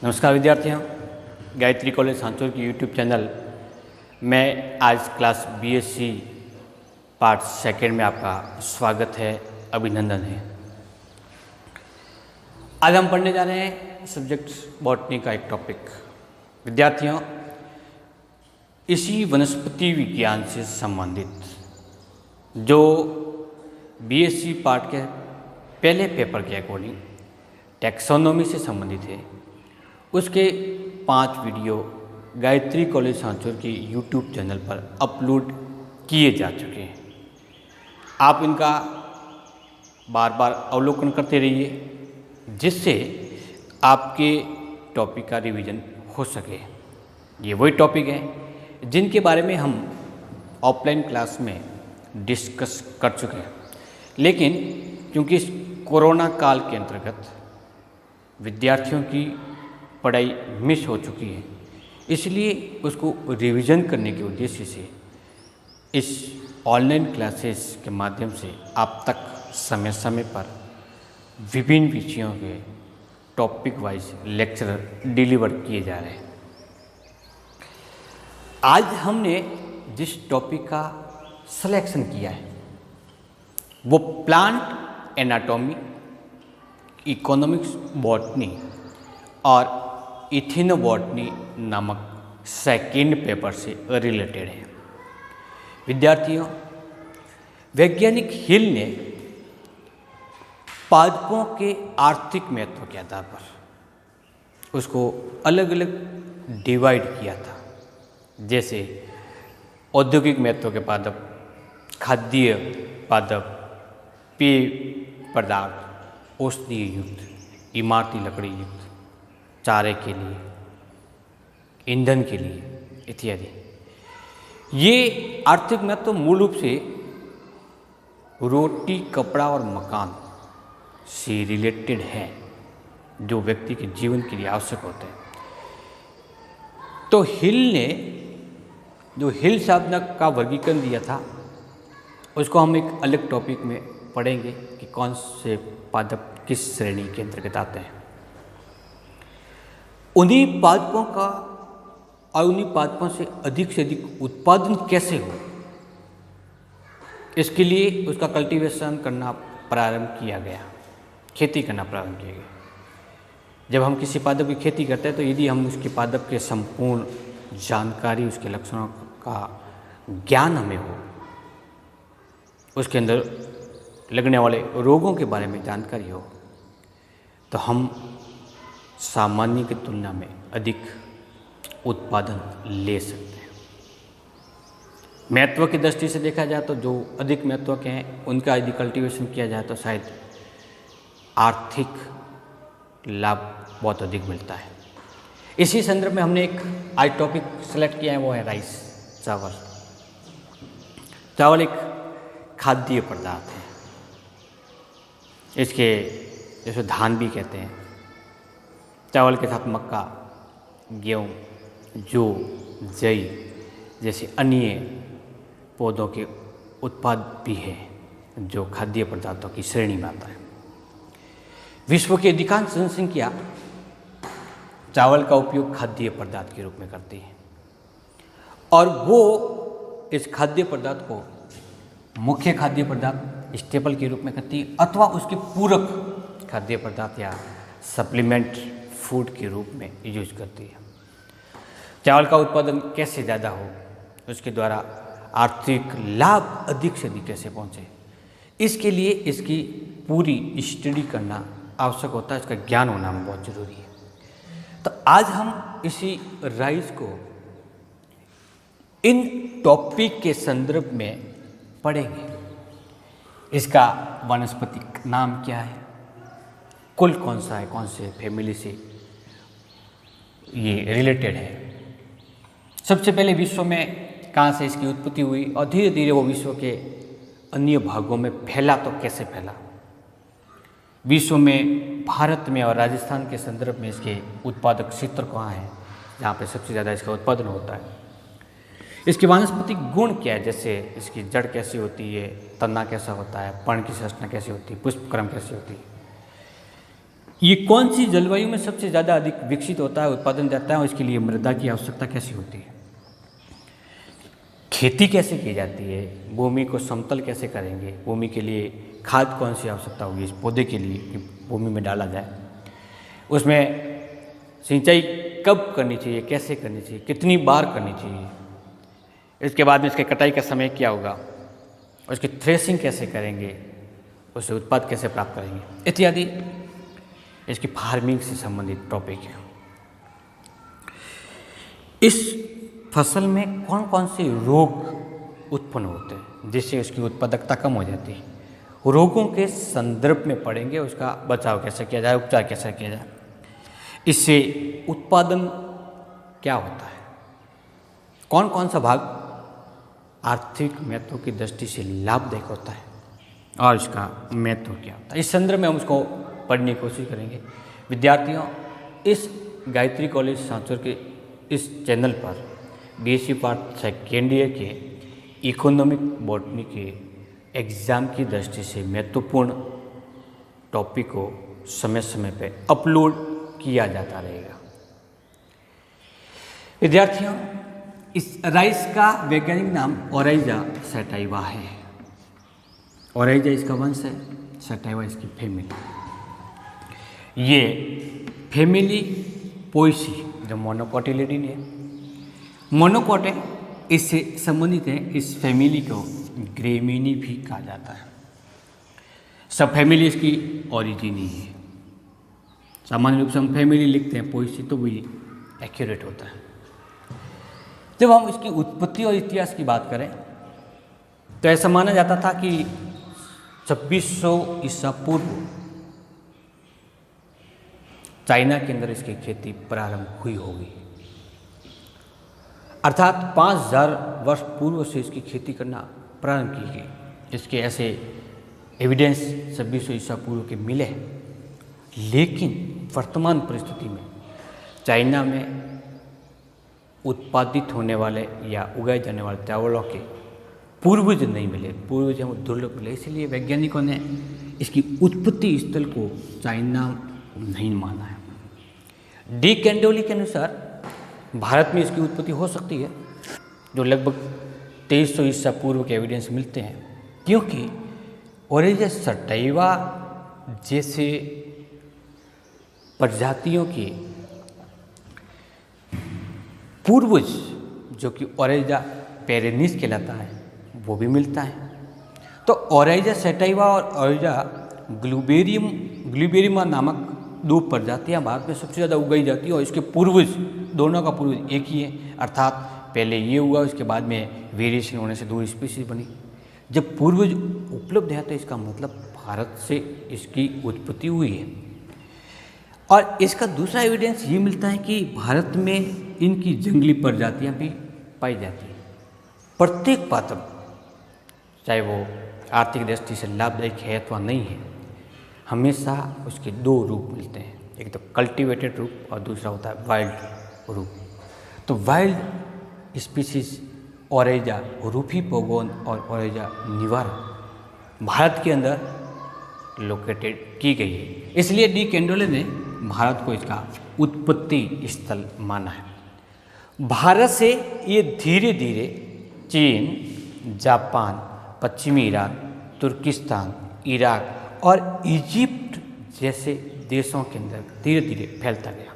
नमस्कार विद्यार्थियों, गायत्री कॉलेज सांचौर की यूट्यूब चैनल में आज क्लास बीएससी पार्ट सेकेंड में आपका स्वागत है, अभिनंदन है। आज हम पढ़ने जा रहे हैं सब्जेक्ट बॉटनी का एक टॉपिक। विद्यार्थियों, इसी वनस्पति विज्ञान से संबंधित जो बीएससी पार्ट के पहले पेपर के अकॉर्डिंग टैक्सोनॉमी से संबंधित है, उसके 5 वीडियो गायत्री कॉलेज सांचौर के यूट्यूब चैनल पर अपलोड किए जा चुके हैं। आप इनका बार बार अवलोकन करते रहिए, जिससे आपके टॉपिक का रिवीजन हो सके। ये वही टॉपिक हैं जिनके बारे में हम ऑफलाइन क्लास में डिस्कस कर चुके हैं, लेकिन क्योंकि इस कोरोना काल के अंतर्गत विद्यार्थियों की पढ़ाई मिस हो चुकी है, इसलिए उसको रिवीजन करने के उद्देश्य से इस ऑनलाइन क्लासेस के माध्यम से आप तक समय समय पर विभिन्न विषयों के टॉपिक वाइज लेक्चर डिलीवर किए जा रहे हैं। आज हमने जिस टॉपिक का सिलेक्शन किया है वो प्लांट एनाटॉमी, इकोनॉमिक्स बॉटनी और इथिनोबॉटनी नामक सेकेंड पेपर से रिलेटेड है। विद्यार्थियों, वैज्ञानिक हिल ने पादपों के आर्थिक महत्व के आधार पर उसको अलग अलग डिवाइड किया था, जैसे औद्योगिक महत्व के पादप, खाद्य पादप, पेय पदार्थ, औषधीय युक्त, इमारती लकड़ी युक्त, चारे के लिए, ईंधन के लिए इत्यादि। ये आर्थिक महत्व तो मूल रूप से रोटी, कपड़ा और मकान से रिलेटेड है, जो व्यक्ति के जीवन के लिए आवश्यक होते हैं। तो हिल ने जो हिल शब्द का वर्गीकरण दिया था, उसको हम एक अलग टॉपिक में पढ़ेंगे कि कौन से पादप किस श्रेणी के अंतर्गत आते हैं। उन्हीं पादपों का और उन्हीं पादपों से अधिक उत्पादन कैसे हो, इसके लिए उसका कल्टीवेशन करना प्रारंभ किया गया, खेती करना प्रारंभ किया गया। जब हम किसी पादप की खेती करते हैं तो यदि हम उसके पादप के संपूर्ण जानकारी, उसके लक्षणों का ज्ञान हमें हो, उसके अंदर लगने वाले रोगों के बारे में जानकारी हो, तो हम सामान्य की तुलना में अधिक उत्पादन ले सकते हैं। महत्व की दृष्टि से देखा जाए तो जो अधिक महत्व के हैं उनका यदि कल्टीवेशन किया जाए तो शायद आर्थिक लाभ बहुत अधिक मिलता है। इसी संदर्भ में हमने एक आज टॉपिक सेलेक्ट किया है, वो है राइस, चावल। चावल एक खाद्य पदार्थ है। इसके जैसे धान भी कहते हैं। चावल के साथ मक्का, गेहूँ, जौ, जई जैसे अन्य पौधों के उत्पाद भी हैं जो खाद्य पदार्थों की श्रेणी में आता है। विश्व की अधिकांश जनसंख्या चावल का उपयोग खाद्य पदार्थ के रूप में करती है और वो इस खाद्य पदार्थ को मुख्य खाद्य पदार्थ स्टेपल के रूप में करती है अथवा उसके पूरक खाद्य पदार्थ या सप्लीमेंट फूड के रूप में यूज करती है। चावल का उत्पादन कैसे ज़्यादा हो, उसके द्वारा आर्थिक लाभ अधिक से अधिक कैसे पहुँचे, इसके लिए इसकी पूरी स्टडी करना आवश्यक होता है, इसका ज्ञान होना बहुत ज़रूरी है। तो आज हम इसी राइस को इन टॉपिक के संदर्भ में पढ़ेंगे। इसका वनस्पतिक नाम क्या है, कुल कौन सा है, कौन से फैमिली से ये रिलेटेड है, सबसे पहले विश्व में कहाँ से इसकी उत्पत्ति हुई और धीरे धीरे वो विश्व के अन्य भागों में फैला तो कैसे फैला। विश्व में भारत में और राजस्थान के संदर्भ में इसके उत्पादक क्षेत्र कहाँ हैं, जहाँ पे सबसे ज़्यादा इसका उत्पादन होता है। इसके वानस्पतिक गुण क्या है, जैसे इसकी जड़ कैसी होती है, तना कैसा होता है, पर्ण की संरचना कैसी होती है, पुष्पक्रम कैसी होती है, ये कौन सी जलवायु में सबसे ज़्यादा अधिक विकसित होता है, उत्पादन देता है, और इसके लिए मृदा की आवश्यकता कैसी होती है, खेती कैसे की जाती है, भूमि को समतल कैसे करेंगे, भूमि के लिए खाद कौन सी आवश्यकता होगी इस पौधे के लिए कि भूमि में डाला जाए, उसमें सिंचाई कब करनी चाहिए, कैसे करनी चाहिए, कितनी बार करनी चाहिए, इसके बाद में इसके कटाई का समय क्या होगा, उसकी थ्रेसिंग कैसे करेंगे, उससे उत्पाद कैसे प्राप्त करेंगे, इत्यादि इसकी फार्मिंग से संबंधित टॉपिक है। इस फसल में कौन कौन से रोग उत्पन्न होते हैं जिससे उसकी उत्पादकता कम हो जाती है, रोगों के संदर्भ में पढ़ेंगे, उसका बचाव कैसे किया जाए, उपचार कैसे किया जाए, इससे उत्पादन क्या होता है, कौन कौन सा भाग आर्थिक महत्व की दृष्टि से लाभदायक होता है और इसका महत्व क्या होता है, इस संदर्भ में हम उसको पढ़ने की कोशिश करेंगे। विद्यार्थियों, इस गायत्री कॉलेज सांचौर के इस चैनल पर बीएससी पार्ट सेकेंड ईयर के इकोनॉमिक बॉटनी के एग्ज़ाम की दृष्टि से महत्वपूर्ण टॉपिक को समय समय पर अपलोड किया जाता रहेगा। विद्यार्थियों, इस राइस का वैज्ञानिक नाम ओराइजा सैटाइवा है। ओराइजा इसका वंश है, सैटाइवा इसकी फैमिली। ये फैमिली पोएसी जो मोनोकोटिलिडीन है, मोनोकोट है, इससे संबंधित है। इस फैमिली को ग्रेमिनी भी कहा जाता है। सब फैमिली इसकी ओरिजिन ही है। सामान्य रूप से हम फैमिली लिखते हैं पोएसी, तो वही एक्यूरेट होता है। जब हम इसकी उत्पत्ति और इतिहास की बात करें तो ऐसा माना जाता था कि 2600 ईसा पूर्व चाइना के अंदर इसकी खेती प्रारंभ हुई होगी, अर्थात 5000 वर्ष पूर्व से इसकी खेती करना प्रारंभ की गई। इसके ऐसे एविडेंस 2600 ईसा पूर्व के मिले हैं। लेकिन वर्तमान परिस्थिति में चाइना में उत्पादित होने वाले या उगाए जाने वाले चावलों के पूर्वज नहीं मिले, पूर्वज हम दुर्लभ मिले। इसलिए वैज्ञानिकों ने इसकी उत्पत्ति स्थल को चाइना नहीं माना है। डी कैंडोली के अनुसार भारत में इसकी उत्पत्ति हो सकती है, जो लगभग 2300 ईसा पूर्व के एविडेंस मिलते हैं, क्योंकि ओराइजा सैटाइवा जैसे प्रजातियों के पूर्वज जो कि ओराइजा पेरेनिस कहलाता है वो भी मिलता है। तो ओराइजा सैटाइवा और ओराइजा ग्लूबेरियमा नामक दो प्रजातियां भारत में सबसे ज़्यादा उगाई जाती हैं, और इसके पूर्वज, दोनों का पूर्वज एक ही है, अर्थात पहले ये हुआ, उसके बाद में वेरिएशन होने से दो स्पीशीज बनी। जब पूर्वज उपलब्ध है तो इसका मतलब भारत से इसकी उत्पत्ति हुई है। और इसका दूसरा एविडेंस ये मिलता है कि भारत में इनकी जंगली प्रजातियां भी पाई जाती हैं। प्रत्येक पात्र, चाहे वो आर्थिक दृष्टि से लाभदायक है अथवा नहीं है, हमेशा उसके दो रूप मिलते हैं, एक तो कल्टीवेटेड रूप और दूसरा होता है वाइल्ड रूप। तो वाइल्ड स्पीशीज ओराइजा रूफी पोगोन और ओराइजा निवारा भारत के अंदर लोकेटेड की गई है। इसलिए डी कैंडोले ने भारत को इसका उत्पत्ति स्थल माना है। भारत से ये धीरे धीरे चीन, जापान, पश्चिमी ईरान, तुर्किस्तान, इराक और इजिप्ट जैसे देशों के अंदर धीरे धीरे फैलता गया।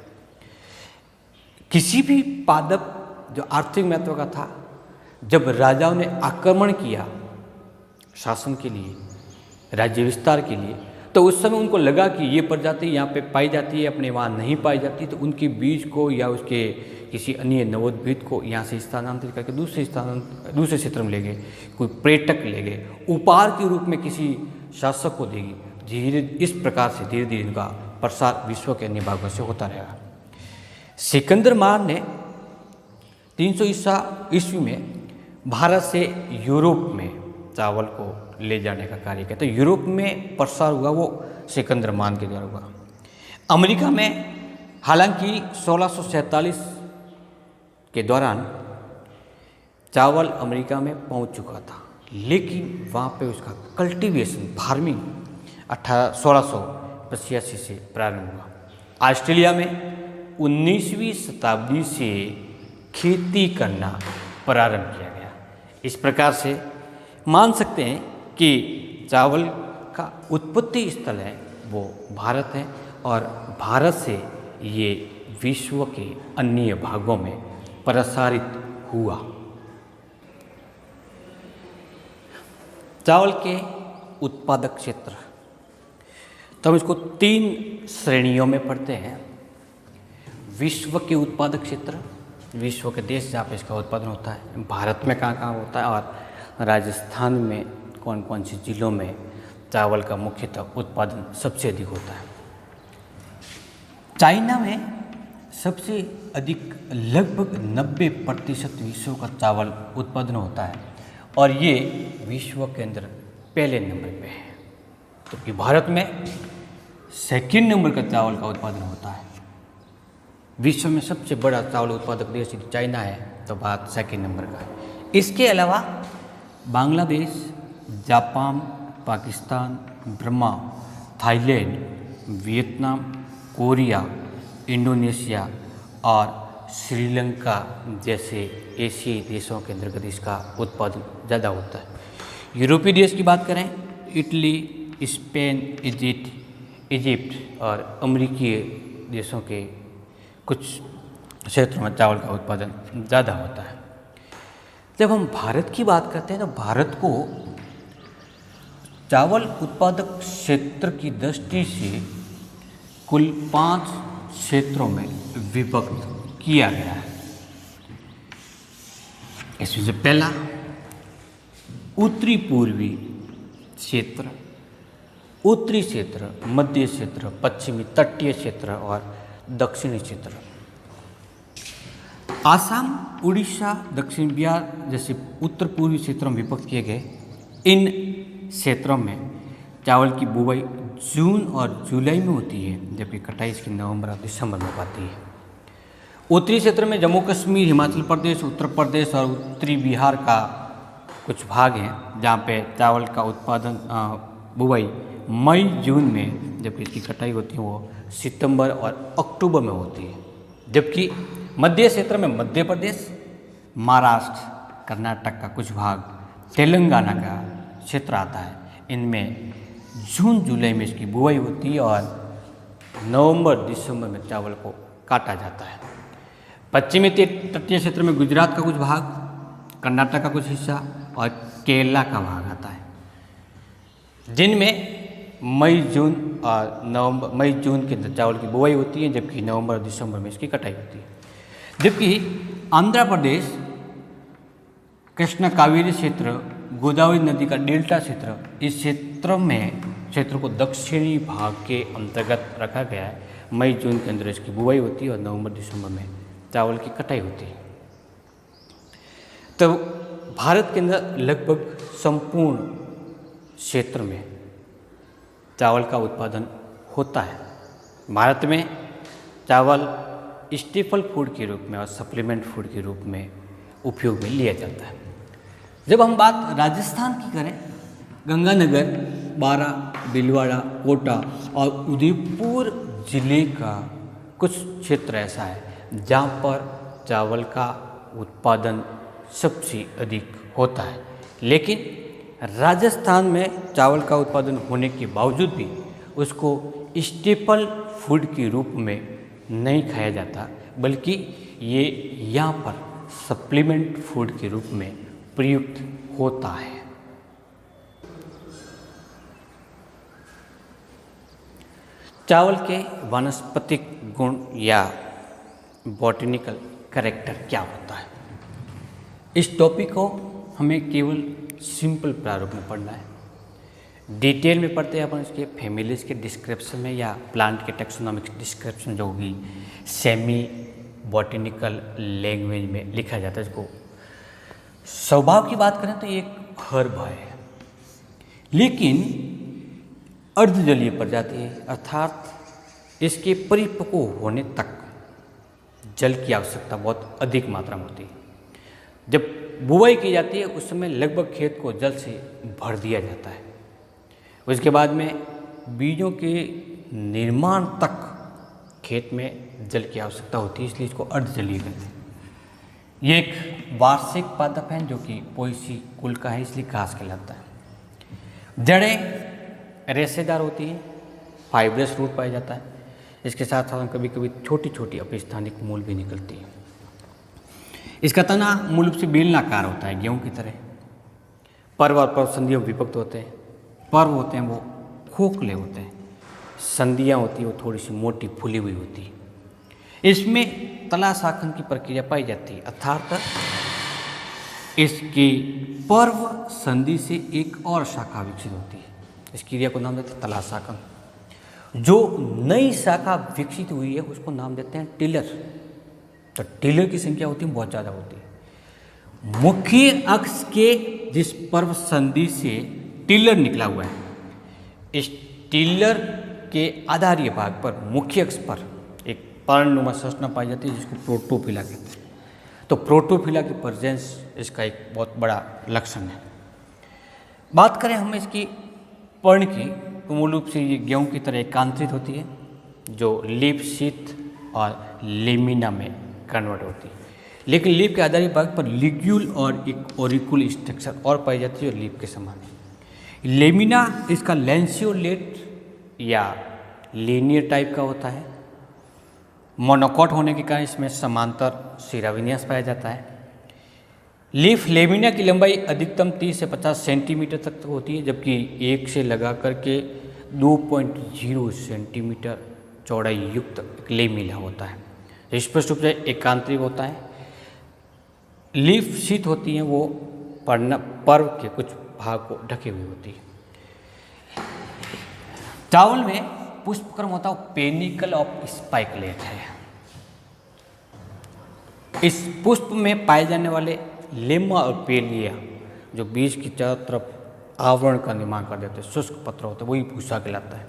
किसी भी पादप जो आर्थिक महत्व का था, जब राजाओं ने आक्रमण किया शासन के लिए, राज्य विस्तार के लिए, तो उस समय उनको लगा कि ये प्रजाति यहाँ पे पाई जाती है, अपने वहाँ नहीं पाई जाती, तो उनके बीज को या उसके किसी अन्य नवोद्भिद को यहाँ से स्थानांतरित करके दूसरे क्षेत्र में ले गए, कोई पर्यटक ले गए, उपहार के रूप में किसी शासक को देगी। धीरे इस प्रकार से धीरे धीरे इनका प्रसार विश्व के अन्य भागों से होता रहेगा। सिकंदर महान ने 300 ईस्वी में भारत से यूरोप में चावल को ले जाने का कार्य किया। तो यूरोप में प्रसार हुआ वो सिकंदर महान के द्वारा हुआ। अमेरिका में हालांकि 1647 के दौरान चावल अमेरिका में पहुंच चुका था, लेकिन वहाँ पे उसका कल्टीवेशन, फार्मिंग 1600 1985 से प्रारंभ हुआ। ऑस्ट्रेलिया में 19वीं शताब्दी से खेती करना प्रारंभ किया गया। इस प्रकार से मान सकते हैं कि चावल का उत्पत्ति स्थल है वो भारत है और भारत से ये विश्व के अन्य भागों में प्रसारित हुआ। चावल के उत्पादक क्षेत्र, तो हम इसको 3 श्रेणियों में पढ़ते हैं। विश्व के उत्पादक क्षेत्र, विश्व के देश जहाँ पे इसका उत्पादन होता है, भारत में कहाँ कहाँ होता है और राजस्थान में कौन कौन से जिलों में चावल का मुख्यतः उत्पादन सबसे अधिक होता है। चाइना में सबसे अधिक लगभग 90% विश्व का चावल उत्पादन होता है और ये विश्व के अंदर पहले नंबर पे है। जबकि भारत में सेकंड नंबर का चावल का उत्पादन होता है। विश्व में सबसे बड़ा चावल उत्पादक देश यदि चाइना है तो भारत सेकंड नंबर का है। इसके अलावा Bangladesh, Japan, Pakistan, Burma, Thailand, Vietnam, Korea, Indonesia और श्रीलंका जैसे एशियाई देशों के अंतर्गत इसका उत्पादन ज़्यादा होता है। यूरोपीय देश की बात करें, इटली, स्पेन, इजिप्ट और अमेरिकी देशों के कुछ क्षेत्रों में चावल का उत्पादन ज़्यादा होता है। जब हम भारत की बात करते हैं तो भारत को चावल उत्पादक क्षेत्र की दृष्टि से कुल 5 क्षेत्रों में विभक्त किया गया है। इसमें से पहला उत्तरी पूर्वी क्षेत्र, उत्तरी क्षेत्र, मध्य क्षेत्र, पश्चिमी तटीय क्षेत्र और दक्षिणी क्षेत्र। आसाम, उड़ीसा, दक्षिण बिहार जैसे उत्तर पूर्वी क्षेत्रों में विभक्त किए गए इन क्षेत्रों में चावल की बुवाई जून और जुलाई में होती है, जबकि कटाई इसकी नवंबर और दिसंबर में होती है। उत्तरी क्षेत्र में जम्मू कश्मीर, हिमाचल प्रदेश, उत्तर प्रदेश और उत्तरी बिहार का कुछ भाग हैं जहाँ पे चावल का उत्पादन बुवाई मई जून में, जबकि इसकी कटाई होती है वो सितंबर और अक्टूबर में होती है। जबकि मध्य क्षेत्र में मध्य प्रदेश, महाराष्ट्र, कर्नाटक का कुछ भाग, तेलंगाना का क्षेत्र आता है। इनमें जून जुलाई में इसकी बुवाई होती है और नवंबर दिसंबर में चावल को काटा जाता है। पश्चिमी तटीय क्षेत्र में गुजरात का कुछ भाग, कर्नाटक का कुछ हिस्सा और केरला का भाग आता है, जिनमें मई जून के अंदर चावल की बुवाई होती है, जबकि नवंबर और दिसंबर में इसकी कटाई होती है। जबकि आंध्र प्रदेश, कृष्णा कावेरी क्षेत्र, गोदावरी नदी का डेल्टा क्षेत्र, इस क्षेत्र को दक्षिणी भाग के अंतर्गत रखा गया है। मई जून के अंदर इसकी बुवाई होती है और नवंबर दिसंबर में चावल की कटाई होती है। तो भारत के अंदर लगभग संपूर्ण क्षेत्र में चावल का उत्पादन होता है। भारत में चावल स्टेपल फूड के रूप में और सप्लीमेंट फूड के रूप में उपयोग में लिया जाता है। जब हम बात राजस्थान की करें, गंगानगर, बारा, भीलवाड़ा, कोटा और उदयपुर जिले का कुछ क्षेत्र ऐसा है जहाँ पर चावल का उत्पादन सबसे अधिक होता है। लेकिन राजस्थान में चावल का उत्पादन होने के बावजूद भी उसको स्टेपल फूड के रूप में नहीं खाया जाता, बल्कि ये यहाँ पर सप्लीमेंट फूड के रूप में प्रयुक्त होता है। चावल के वानस्पतिक गुण या बॉटनिकल कैरेक्टर क्या होता है, इस टॉपिक को हमें केवल सिंपल प्रारूप में पढ़ना है। डिटेल में पढ़ते हैं अपन इसके फैमिलीज के डिस्क्रिप्शन में या प्लांट के टेक्सोनॉमिक डिस्क्रिप्शन जो होगी सेमी बॉटनिकल लैंग्वेज में लिखा जाता है। इसको स्वभाव की बात करें तो ये एक हर्ब है, लेकिन अर्धजलीय प्रजाति है, अर्थात इसके परिपक्व होने तक जल की आवश्यकता बहुत अधिक मात्रा में होती है। जब बुवाई की जाती है उस समय लगभग खेत को जल से भर दिया जाता है। उसके बाद में बीजों के निर्माण तक खेत में जल की आवश्यकता होती है, इसलिए इसको अर्धजलीय कहते हैं। ये एक वार्षिक पादप है जो कि पोएसी कुल का है, इसलिए घास कहलाता है। जड़ें रेशेदार होती हैं, फाइब्रस रूट पाया जाता है। इसके साथ साथ कभी कभी छोटी छोटी अपस्थानिक मूल भी निकलती है। इसका तना मूल रूप से बेलनाकार होता है, गेहूं की तरह। पर्व और पर्व संधियों में विभक्त होते हैं। पर्व होते हैं वो खोखले होते हैं, संधियाँ होती हैं वो थोड़ी सी मोटी फूली हुई होती है। इसमें तला शाखन की प्रक्रिया पाई जाती है, अर्थात इसकी पर्व संधि से एक और शाखा विकसित होती है। इस क्रिया को नाम देते हैं तला शाखन। जो नई शाखा विकसित हुई है उसको नाम देते हैं टिलर। तो टिलर की संख्या होती है बहुत ज़्यादा होती है। मुख्य अक्ष के जिस पर्व संधि से टिलर निकला हुआ है, इस टिलर के आधारीय भाग पर मुख्य अक्ष पर एक पर्णनुमा संरचना पाई जाती है जिसको प्रोटोफिला कहते हैं। तो प्रोटोफिला की प्रेजेंस इसका एक बहुत बड़ा लक्षण है। बात करें हम इसकी पर्ण की, तो मूल रूप से ये गेहूं की तरह एकांतरित होती है जो लीफ शीथ और लेमिना में कन्वर्ट होती है। लेकिन लीफ के आधारित भाग पर लिग्यूल और एक ओरिकुल स्ट्रक्चर और पाई जाती है जो लीफ के समान है। लेमिना इसका लैंसियोलेट या लीनियर टाइप का होता है। मोनोकॉट होने के कारण इसमें समांतर शिराविन्यास पाया जाता है। लीफ लेमिना की लंबाई अधिकतम 30 से 50 सेंटीमीटर तक होती है, जबकि एक से लगा करके 2.0 सेंटीमीटर चौड़ाई युक्त लेमिना होता है। स्पष्ट रूप से एकांतरिक होता है। लीफ शीथ होती हैं वो पर्व के कुछ भाग को ढके हुए होती है। चावल में पुष्पक्रम होता है पेनिकल ऑफ स्पाइकलेट है। इस पुष्प में पाए जाने वाले लेमा और पेलिया जो बीज की चारों तरफ आवरण का निर्माण कर देते हैं, शुष्क पत्र होता है, वही भूसा कहलाता है।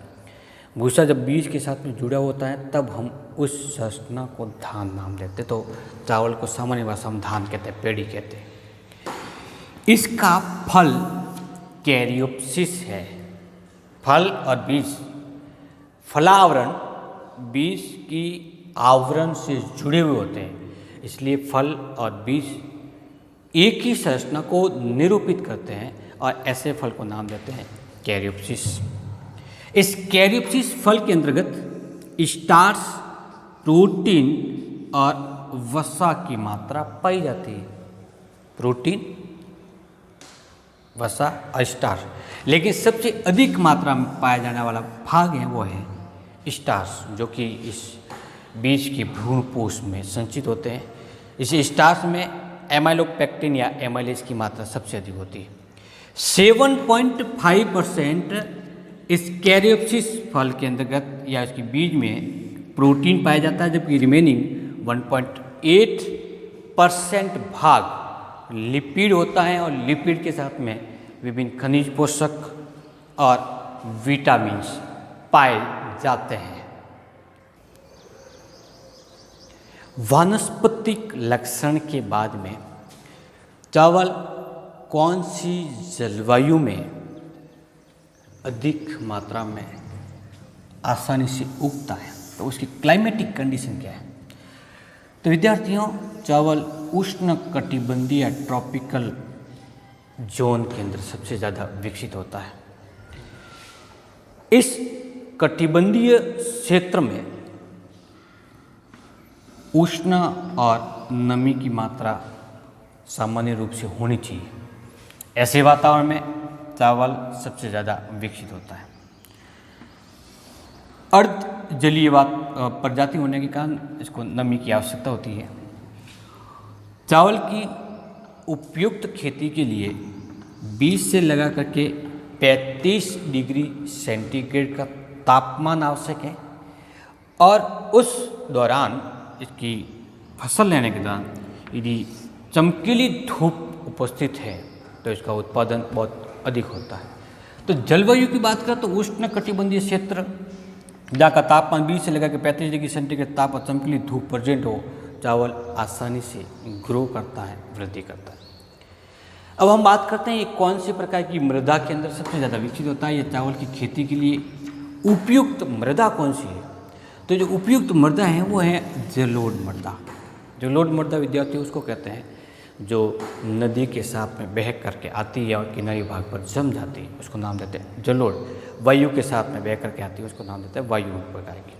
भूसा जब बीज के साथ में जुड़ा होता है तब हम उस संरचना को धान नाम देते हैं। तो चावल को सामान्य भाषा में धान कहते हैं, पेड़ी कहते हैं। इसका फल कैरियोप्सिस है। फल और बीज, फलावरण बीज की आवरण से जुड़े हुए होते हैं, इसलिए फल और बीज एक ही संरचना को निरूपित करते हैं और ऐसे फल को नाम देते हैं कैरियोप्सिस। इस कैरियोप्सिस फल के अंतर्गत स्टार्च, प्रोटीन और वसा की मात्रा पाई जाती है। प्रोटीन, वसा और स्टार्च, लेकिन सबसे अधिक मात्रा में पाया जाने वाला भाग है वो है स्टार्च, जो कि इस बीज के भ्रूणपोष में संचित होते हैं। इस स्टार्च में एमाइलोपेक्टिन या एमाइलेज की मात्रा सबसे अधिक होती है। 7.5% इस कैरियोप्सिस फल के अंतर्गत या इसके बीज में प्रोटीन पाया जाता है, जबकि रिमेनिंग 1.8% भाग लिपिड होता है और लिपिड के साथ में विभिन्न खनिज पोषक और विटामिन्स पाए जाते हैं। वानस्पतिक लक्षण के बाद में चावल कौन सी जलवायु में अधिक मात्रा में आसानी से उगता है, तो उसकी क्लाइमेटिक कंडीशन क्या है। तो विद्यार्थियों, चावल उष्ण कटिबंधीय या ट्रॉपिकल जोन के अंदर सबसे ज़्यादा विकसित होता है। इस कटिबंधीय क्षेत्र में उष्ण और नमी की मात्रा सामान्य रूप से होनी चाहिए। ऐसे वातावरण में चावल सबसे ज़्यादा विकसित होता है। अर्ध जलीय प्रजाति होने के कारण इसको नमी की आवश्यकता होती है। चावल की उपयुक्त खेती के लिए 20 से लगा करके 35 डिग्री सेंटीग्रेड का तापमान आवश्यक है और उस दौरान इसकी फसल लेने के दौरान यदि चमकीली धूप उपस्थित है तो इसका उत्पादन बहुत अधिक होता है। तो जलवायु की बात करें तो उष्ण कटिबंधीय क्षेत्र जहाँ का तापमान 20 से लेकर के 35 डिग्री सेंटीग्रेड ताप और चमकीली धूप प्रेजेंट हो, चावल आसानी से ग्रो करता है, वृद्धि करता है। अब हम बात करते हैं ये कौन सी प्रकार की मृदा के अंदर सबसे ज़्यादा विकसित होता है। ये चावल की खेती के लिए उपयुक्त मृदा कौन सी है? तो जो उपयुक्त मृदा है वो है जलोढ़ मृदा। जलोढ़ मृदा विद्यार्थी उसको कहते हैं जो नदी के साथ में बह करके आती है और किनारी भाग पर जम जाती है, उसको नाम देते हैं जलोढ़। वायु के साथ में बह करके आती है, उसको नाम देते हैं वायु प्रकार की।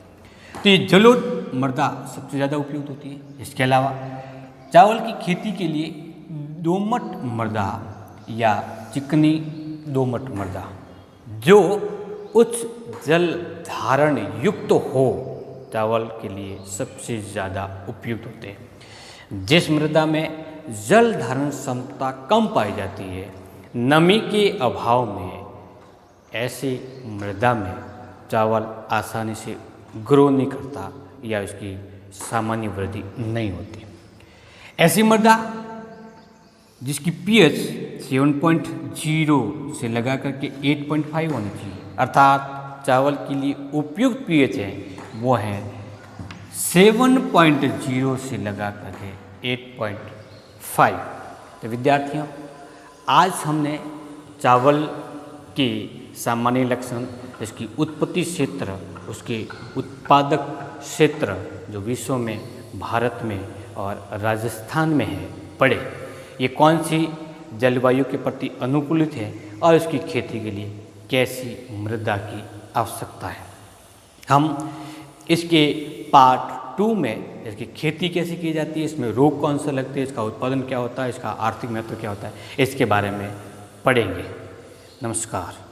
तो ये जलोढ़ मृदा सबसे ज़्यादा उपयुक्त होती है। इसके अलावा चावल की खेती के लिए दोमट मृदा या चिकनी दोमट मृदा जो उच्च जल धारण युक्त हो, चावल के लिए सबसे ज़्यादा उपयुक्त होते हैं। जिस मृदा में जल धारण क्षमता कम पाई जाती है, नमी के अभाव में, ऐसी मृदा में चावल आसानी से ग्रो नहीं करता या उसकी सामान्य वृद्धि नहीं होती। ऐसी मृदा जिसकी पीएच 7.0 से लगा करके 8.5 होनी चाहिए, अर्थात चावल के लिए उपयुक्त पीएच है वो है 7.0 से लगा करके 8.5। तो विद्यार्थियों, आज हमने चावल के सामान्य लक्षण, इसकी उत्पत्ति क्षेत्र, उसके उत्पादक क्षेत्र जो विश्व में, भारत में और राजस्थान में है, पढ़े। ये कौन सी जलवायु के प्रति अनुकूलित है और इसकी खेती के लिए कैसी मृदा की आवश्यकता है। हम इसके पार्ट 2 में इसकी खेती कैसे की जाती है, इसमें रोग कौन सा लगते हैं, इसका उत्पादन क्या होता है, इसका आर्थिक महत्व क्या होता है, इसके बारे में पढ़ेंगे। नमस्कार।